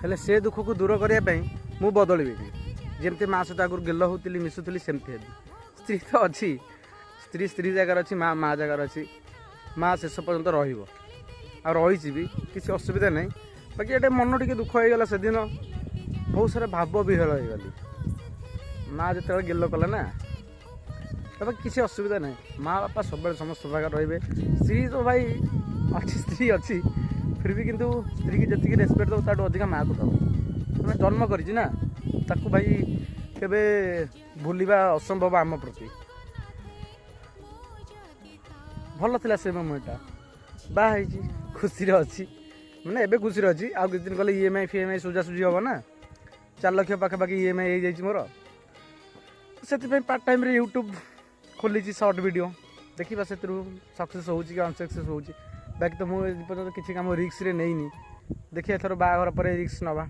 हेले से दुख को दूर करने मु बदलबी जमती माँ सहित आगुरी गेल होती मिशुली सेमती हेबी स्त्री तो अच्छी स्त्री स्त्री जगार अच्छी माँ माँ जगार अच्छी माँ शेष पर्यंत रही भी किसी असुविधा नहीं बाकी ये मन टे दुख हो गला से दिन बहुत सारा भाव विहल हो गली माँ जो गेल कला ना तब किसी असुविधा नहीं माँ बापा सब समस्त प्रकार रे स्त्री तो भाई अच्छी स्त्री अच्छी फिर भी किंतु स्त्री की जी रेस्पेक्ट दो ताठू अधिक माँ को दब जन्म करी ना ताकू भाई केबे भूलिबा असंभव आम प्रति भल थिला से मोमेंटा बाहर खुशी अच्छी मैंने एबे खुशी अच्छी आ किछ दिन गले ईएमआई फीएमआई सुजासुजी हम ना 4 लाख पाखापाखि ईएमआई हो जाए मोर से पार्ट टाइम रे यूट्यूब खोली सर्ट वीडियो देखा से सक्सेस हो अनसक्सेस हो बाकी तो मुझे किसी कम रिस्क रे नहीं देखिए एथर बाहर पर रिस्क नवा।